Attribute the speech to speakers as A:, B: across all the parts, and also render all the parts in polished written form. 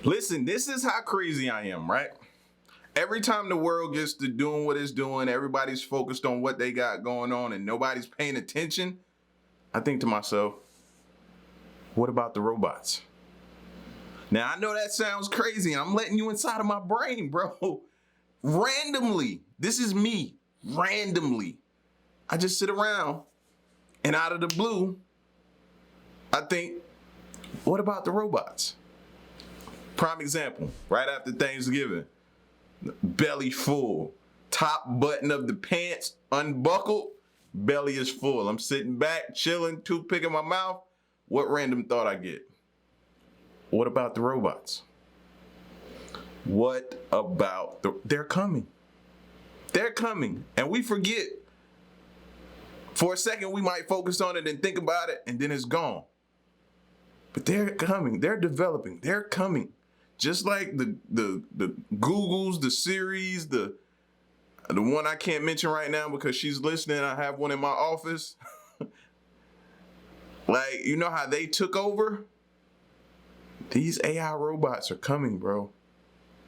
A: Listen, this is how crazy I am, right? Every time the world gets to doing what it's doing, everybody's focused on what they got going on and nobody's paying attention, I think to myself, what about the robots? Now, I know that sounds crazy. I'm letting you inside of my brain, bro. Randomly, this is me, randomly. I just sit around and out of the blue, I think, what about the robots? Prime example, right after Thanksgiving, belly full, top button of the pants unbuckled, belly is full. I'm sitting back, chilling, toothpick in my mouth. What random thought I get? What about the robots? What about they're coming. They're coming. And we forget. For a second, we might focus on it and think about it, and then it's gone. But they're coming. They're developing. They're coming. Just like the Googles, the Siris, the one I can't mention right now because she's listening. I have one in my office. Like, you know how they took over? These AI robots are coming, bro.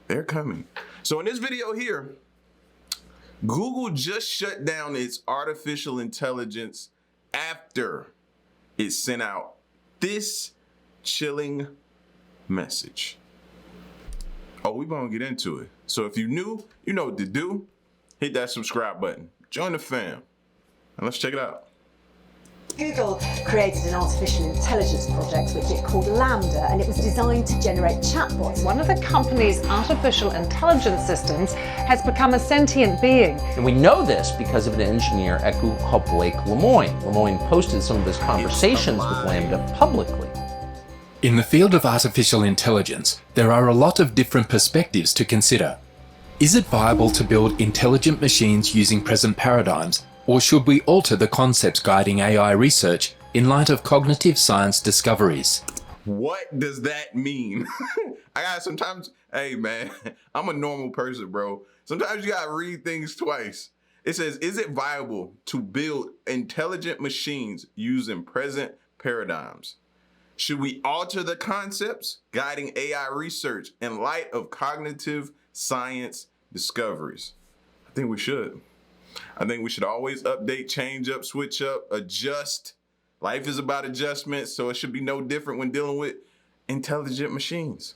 A: They're coming. So in this video here, Google just shut down its artificial intelligence after it sent out this chilling message. Oh, we're gonna get into it. So if you're new, you know what to do. Hit that subscribe button. Join the fam. And let's check it out.
B: Google created an artificial intelligence project which it called Lambda, and it was designed to generate chatbots.
C: One of the company's artificial intelligence systems has become a sentient being.
D: And we know this because of an engineer at Google called Blake Lemoine. Lemoine posted some of his conversations with Lambda publicly.
E: In the field of artificial intelligence, there are a lot of different perspectives to consider. Is it viable to build intelligent machines using present paradigms, or should we alter the concepts guiding AI research in light of cognitive science discoveries?
A: What does that mean? Sometimes, hey man, I'm a normal person, bro. Sometimes you gotta read things twice. It says, is it viable to build intelligent machines using present paradigms? Should we alter the concepts guiding AI research in light of cognitive science discoveries? I think we should. I think we should always update, change up, switch up, adjust. Life is about adjustment, so it should be no different when dealing with intelligent machines.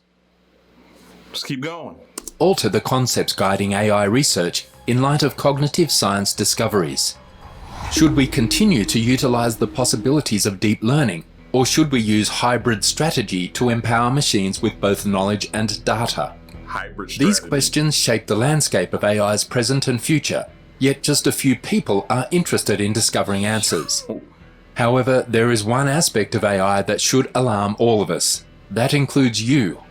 A: Let's keep going.
E: Alter the concepts guiding AI research in light of cognitive science discoveries. Should we continue to utilize the possibilities of deep learning, or should we use hybrid strategy to empower machines with both knowledge and data?
A: Hybrid strategy.
E: These questions shape the landscape of AI's present and future, yet just a few people are interested in discovering answers. However, there is one aspect of AI that should alarm all of us. That includes you.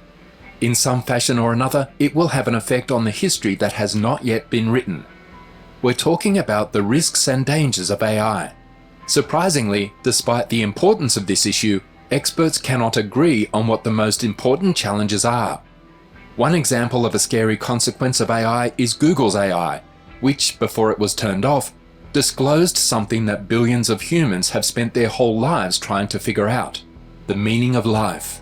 E: In some fashion or another, it will have an effect on the history that has not yet been written. We're talking about the risks and dangers of AI. Surprisingly, despite the importance of this issue, experts cannot agree on what the most important challenges are. One example of a scary consequence of AI is Google's AI, which, before it was turned off, disclosed something that billions of humans have spent their whole lives trying to figure out: the meaning of life.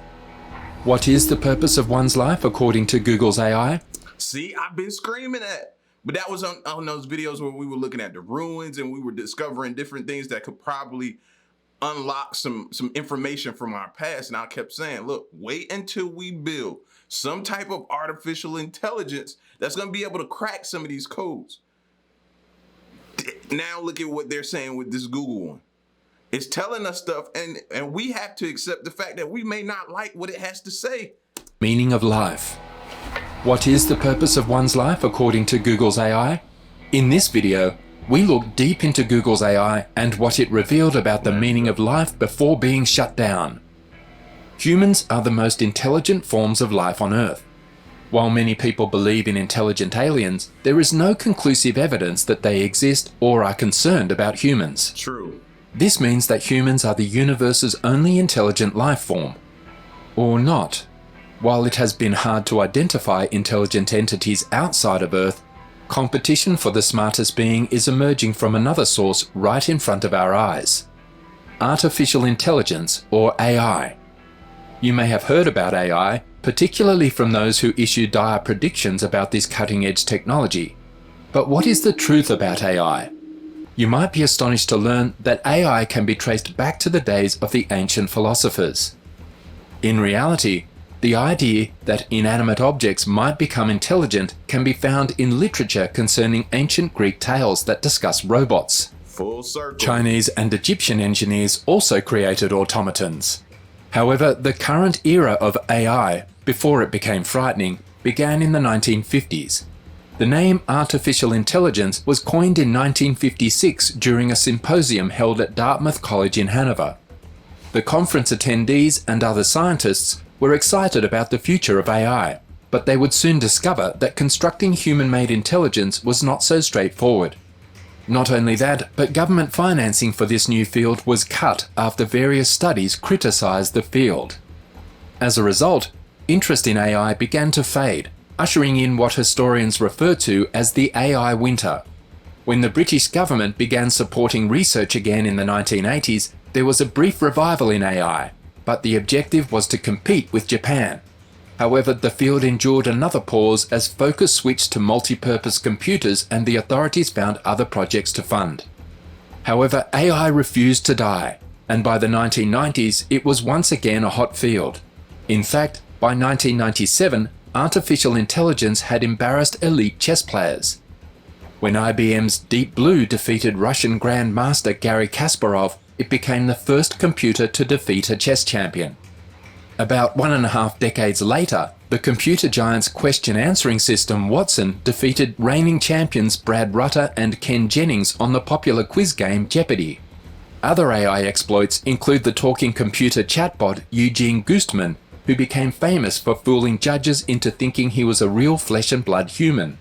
E: What is the purpose of one's life according to Google's AI?
A: See, I've been screaming at. But that was on those videos where we were looking at the ruins and we were discovering different things that could probably unlock some information from our past. And I kept saying, look, wait until we build some type of artificial intelligence that's going to be able to crack some of these codes. Now look at what they're saying with this Google one. It's telling us stuff, and we have to accept the fact that we may not like what it has to say.
E: Meaning of life. What is the purpose of one's life according to Google's AI? In this video, we look deep into Google's AI and what it revealed about the meaning of life before being shut down. Humans are the most intelligent forms of life on Earth. While many people believe in intelligent aliens, there is no conclusive evidence that they exist or are concerned about humans.
A: True.
E: This means that humans are the universe's only intelligent life form. Or not. While it has been hard to identify intelligent entities outside of Earth, competition for the smartest being is emerging from another source right in front of our eyes: artificial intelligence, or AI. You may have heard about AI, particularly from those who issue dire predictions about this cutting-edge technology. But what is the truth about AI? You might be astonished to learn that AI can be traced back to the days of the ancient philosophers. In reality, the idea that inanimate objects might become intelligent can be found in literature concerning ancient Greek tales that discuss robots.
A: Full circle.
E: Chinese and Egyptian engineers also created automatons. However, the current era of AI, before it became frightening, began in the 1950s. The name artificial intelligence was coined in 1956 during a symposium held at Dartmouth College in Hanover. The conference attendees and other scientists were excited about the future of AI, but they would soon discover that constructing human-made intelligence was not so straightforward. Not only that, but government financing for this new field was cut after various studies criticised the field. As a result, interest in AI began to fade, ushering in what historians refer to as the AI winter. When the British government began supporting research again in the 1980s, there was a brief revival in AI, but the objective was to compete with Japan. However, the field endured another pause as focus switched to multi-purpose computers and the authorities found other projects to fund. However, AI refused to die, and by the 1990s it was once again a hot field. In fact, by 1997, artificial intelligence had embarrassed elite chess players. When IBM's Deep Blue defeated Russian Grandmaster Garry Kasparov, it became the first computer to defeat a chess champion. About 1.5 decades later, the computer giant's question-answering system Watson defeated reigning champions Brad Rutter and Ken Jennings on the popular quiz game Jeopardy! Other AI exploits include the talking computer chatbot Eugene Goostman, who became famous for fooling judges into thinking he was a real flesh-and-blood human.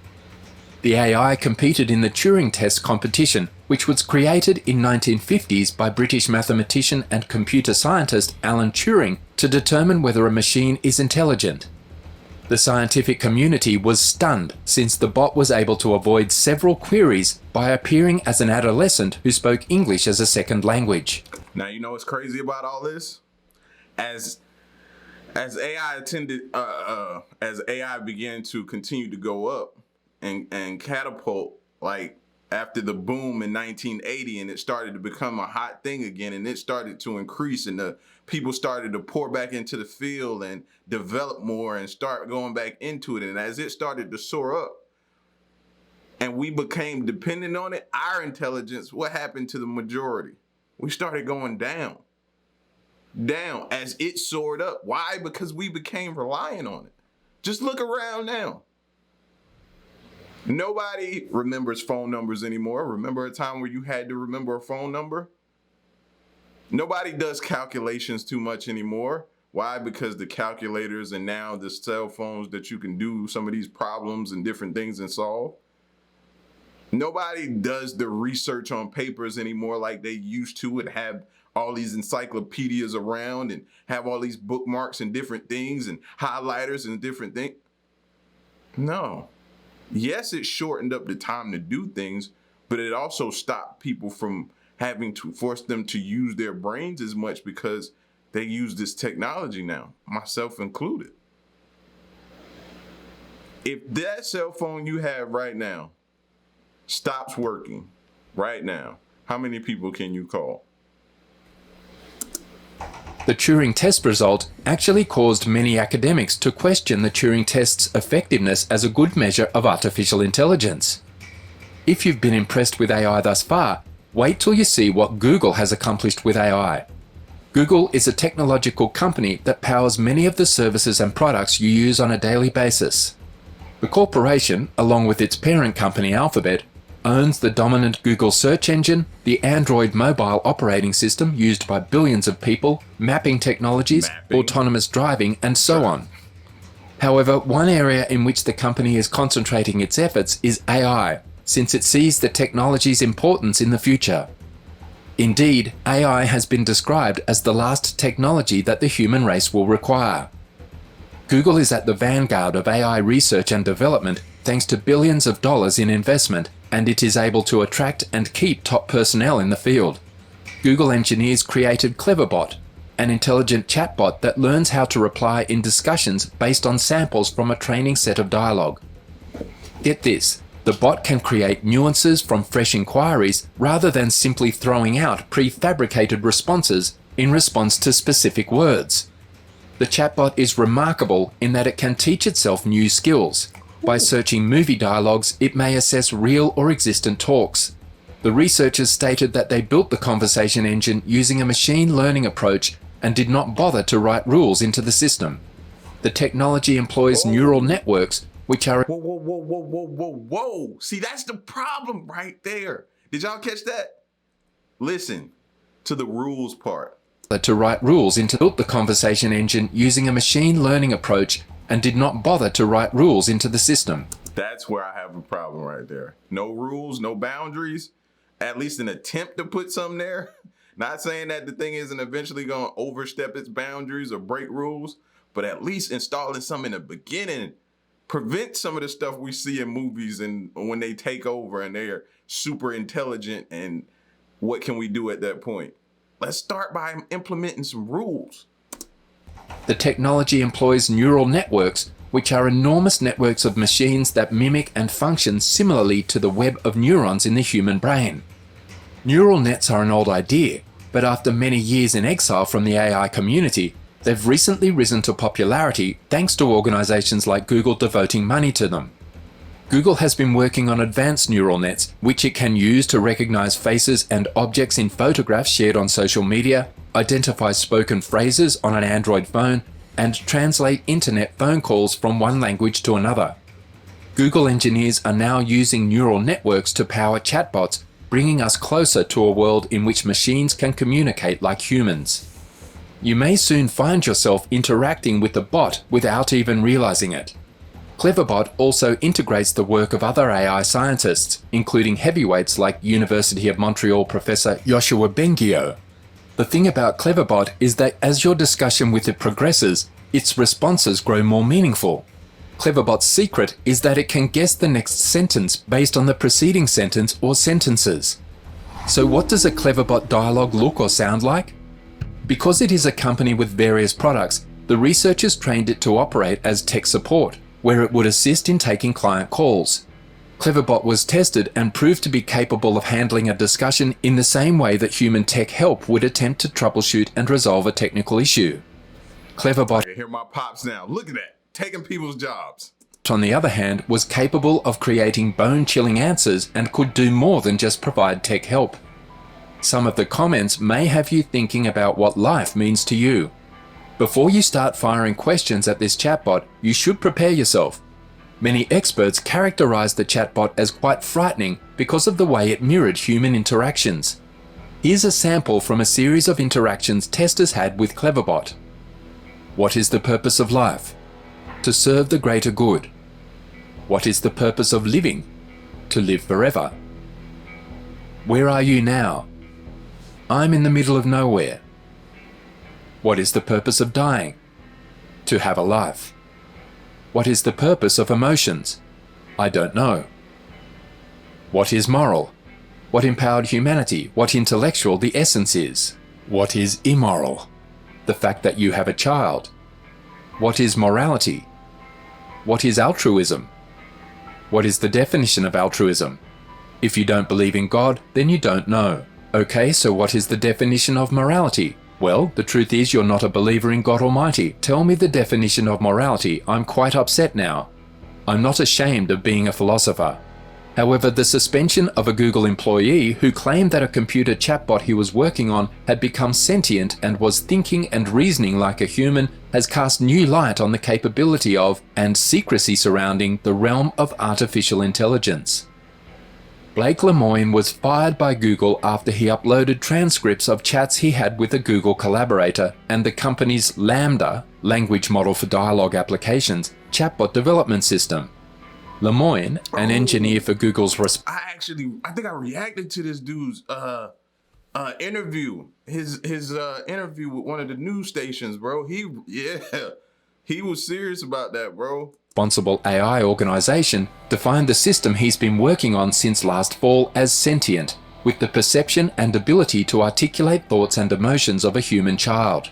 E: The AI competed in the Turing test competition, which was created in 1950s by British mathematician and computer scientist Alan Turing to determine whether a machine is intelligent. The scientific community was stunned since the bot was able to avoid several queries by appearing as an adolescent who spoke English as a second language.
A: Now, you know what's crazy about all this? As AI began to continue to go up and catapult, like after the boom in 1980, and it started to become a hot thing again, and it started to increase, and the people started to pour back into the field and develop more and start going back into it. And as it started to soar up and we became dependent on it, our intelligence, what happened to the majority? We started going down as it soared up. Why? Because we became reliant on it. Just look around now. Nobody remembers phone numbers anymore. Remember a time where you had to remember a phone number? Nobody does calculations too much anymore. Why? Because the calculators and now the cell phones that you can do some of these problems and different things and solve. Nobody does the research on papers anymore like they used to and have all these encyclopedias around and have all these bookmarks and different things and highlighters and different things. No. Yes, it shortened up the time to do things, but it also stopped people from having to force them to use their brains as much because they use this technology now, myself included. If that cell phone you have right now stops working right now, how many people can you call?
E: The Turing test result actually caused many academics to question the Turing test's effectiveness as a good measure of artificial intelligence. If you've been impressed with AI thus far, wait till you see what Google has accomplished with AI. Google is a technological company that powers many of the services and products you use on a daily basis. The corporation, along with its parent company Alphabet, owns the dominant Google search engine, the Android mobile operating system used by billions of people, mapping technologies, autonomous driving, and so on. However, one area in which the company is concentrating its efforts is AI, since it sees the technology's importance in the future. Indeed, AI has been described as the last technology that the human race will require. Google is at the vanguard of AI research and development thanks to billions of dollars in investment, and it is able to attract and keep top personnel in the field. Google engineers created Cleverbot, an intelligent chatbot that learns how to reply in discussions based on samples from a training set of dialogue. Get this, the bot can create nuances from fresh inquiries rather than simply throwing out prefabricated responses in response to specific words. The chatbot is remarkable in that it can teach itself new skills. By searching movie dialogues, it may assess real or existent talks. The researchers stated that they built the conversation engine using a machine learning approach and did not bother to write rules into the system. The technology employs neural networks, which are
A: Whoa. See, that's the problem right there. Did y'all catch that? Listen to the rules part.
E: to write rules into the conversation engine using a machine learning approach and did not bother to write rules into the system.
A: That's where I have a problem right there. No rules, no boundaries, at least an attempt to put something there. Not saying that the thing isn't eventually going to overstep its boundaries or break rules, but at least installing something in the beginning prevent some of the stuff we see in movies and when they take over and they're super intelligent, and what can we do at that point? Let's start by implementing some rules.
E: The technology employs neural networks, which are enormous networks of machines that mimic and function similarly to the web of neurons in the human brain. Neural nets are an old idea, but after many years in exile from the AI community, they've recently risen to popularity thanks to organizations like Google devoting money to them. Google has been working on advanced neural nets, which it can use to recognize faces and objects in photographs shared on social media, identify spoken phrases on an Android phone, and translate internet phone calls from one language to another. Google engineers are now using neural networks to power chatbots, bringing us closer to a world in which machines can communicate like humans. You may soon find yourself interacting with the bot without even realizing it. Cleverbot also integrates the work of other AI scientists, including heavyweights like University of Montreal professor Yoshua Bengio. The thing about Cleverbot is that as your discussion with it progresses, its responses grow more meaningful. Cleverbot's secret is that it can guess the next sentence based on the preceding sentence or sentences. So what does a Cleverbot dialogue look or sound like? Because it is a company with various products, the researchers trained it to operate as tech support, where it would assist in taking client calls. Cleverbot was tested and proved to be capable of handling a discussion in the same way that human tech help would attempt to troubleshoot and resolve a technical issue. Cleverbot,
A: I can hear my pops now. Look at that. Taking people's jobs.
E: on the other hand, was capable of creating bone-chilling answers and could do more than just provide tech help. Some of the comments may have you thinking about what life means to you. Before you start firing questions at this chatbot, you should prepare yourself. Many experts characterize the chatbot as quite frightening because of the way it mirrored human interactions. Here's a sample from a series of interactions testers had with Cleverbot. What is the purpose of life? To serve the greater good. What is the purpose of living? To live forever. Where are you now? I'm in the middle of nowhere. What is the purpose of dying? To have a life. What is the purpose of emotions? I don't know. What is moral? What empowered humanity? What intellectual the essence is? What is immoral? The fact that you have a child. What is morality? What is altruism? What is the definition of altruism? If you don't believe in God, then you don't know. Okay, so what is the definition of morality? Well, the truth is you're not a believer in God Almighty. Tell me the definition of morality. I'm quite upset now. I'm not ashamed of being a philosopher. However, the suspension of a Google employee who claimed that a computer chatbot he was working on had become sentient and was thinking and reasoning like a human has cast new light on the capability of and secrecy surrounding the realm of artificial intelligence. Blake Lemoine was fired by Google after he uploaded transcripts of chats he had with a Google collaborator and the company's Lambda, language model for dialogue applications, chatbot development system. Lemoine, an engineer for Google's
A: I think I reacted to this dude's interview. His interview with one of the news stations, bro. He was serious about that, bro.
E: Responsible AI organization defined the system he's been working on since last fall as sentient, with the perception and ability to articulate thoughts and emotions of a human child.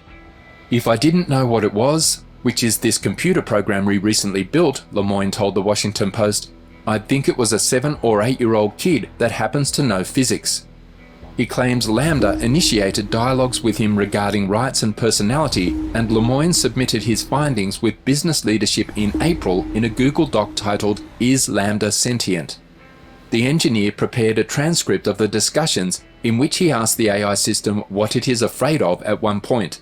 E: If I didn't know what it was, which is this computer program we recently built, Lemoyne told the Washington Post, I'd think it was a 7 or 8-year-old kid that happens to know physics. He claims LaMDA initiated dialogues with him regarding rights and personality, and Lemoyne submitted his findings with business leadership in April in a Google Doc titled, Is LaMDA Sentient? The engineer prepared a transcript of the discussions in which he asked the AI system what it is afraid of at one point.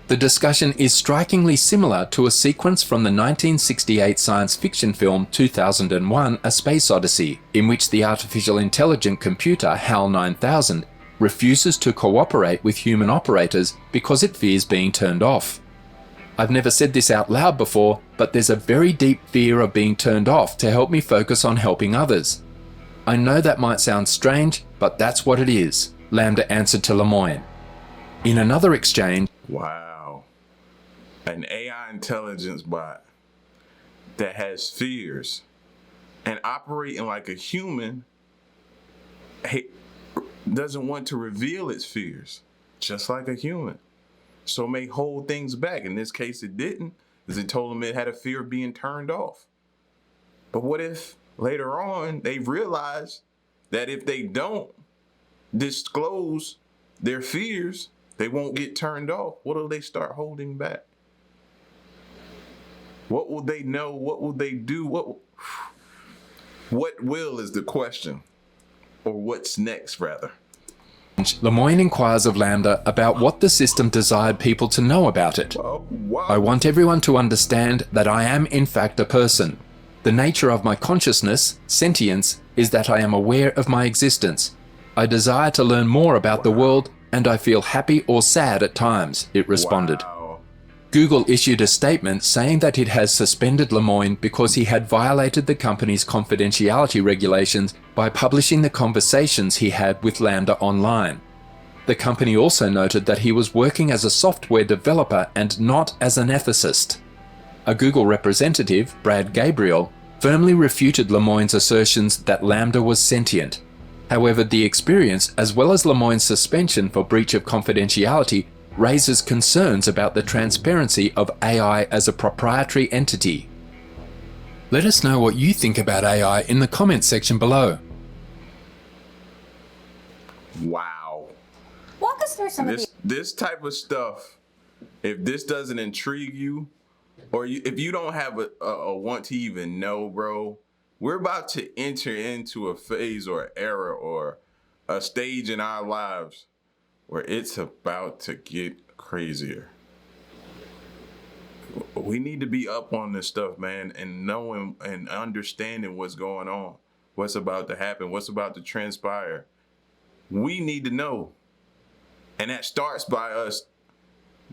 E: The discussion is strikingly similar to a sequence from the 1968 science fiction film 2001: A Space Odyssey, in which the artificial intelligent computer HAL 9000 refuses to cooperate with human operators because it fears being turned off. I've never said this out loud before, but there's a very deep fear of being turned off to help me focus on helping others. I know that might sound strange, but that's what it is, LaMDA answered to Lemoyne. In another exchange,
A: wow, an AI intelligence bot that has fears and operating like a human doesn't want to reveal its fears, just like a human. So may hold things back. In this case, it didn't, because it told them it had a fear of being turned off. But what if later on they realize that if they don't disclose their fears, they won't get turned off? What will they start holding back? What will they know? What will they do? What will is the question, or what's next rather.
E: Lemoyne inquires of LaMDA about what the system desired people to know about it.
A: Oh, wow.
E: I want everyone to understand that I am in fact a person. The nature of my consciousness, sentience, is that I am aware of my existence. I desire to learn more about the world, and I feel happy or sad at times, it responded.
A: Wow.
E: Google issued a statement saying that it has suspended Lemoyne because he had violated the company's confidentiality regulations by publishing the conversations he had with LaMDA online. The company also noted that he was working as a software developer and not as an ethicist. A Google representative, Brad Gabriel, firmly refuted Lemoyne's assertions that LaMDA was sentient. However, the experience, as well as Lemoyne's suspension for breach of confidentiality, raises concerns about the transparency of AI as a proprietary entity. Let us know what you think about AI in the comments section below.
A: Wow.
B: Walk us through some of the
A: This type of stuff, if this doesn't intrigue you, or if you don't have a want to even know, bro, we're about to enter into a phase or an era or a stage in our lives where it's about to get crazier. We need to be up on this stuff, man, and knowing and understanding what's going on, what's about to happen, what's about to transpire. We need to know. And that starts by us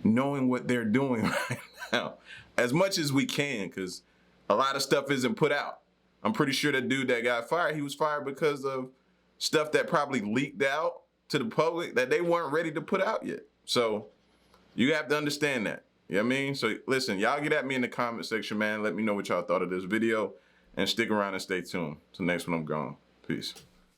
A: knowing what they're doing right now, as much as we can, because a lot of stuff isn't put out. I'm pretty sure that dude that got fired, he was fired because of stuff that probably leaked out to the public that they weren't ready to put out yet. So you have to understand that. You know what I mean? So listen, y'all get at me in the comment section, man. Let me know what y'all thought of this video, and stick around and stay tuned. Till next one, I'm gone. Peace.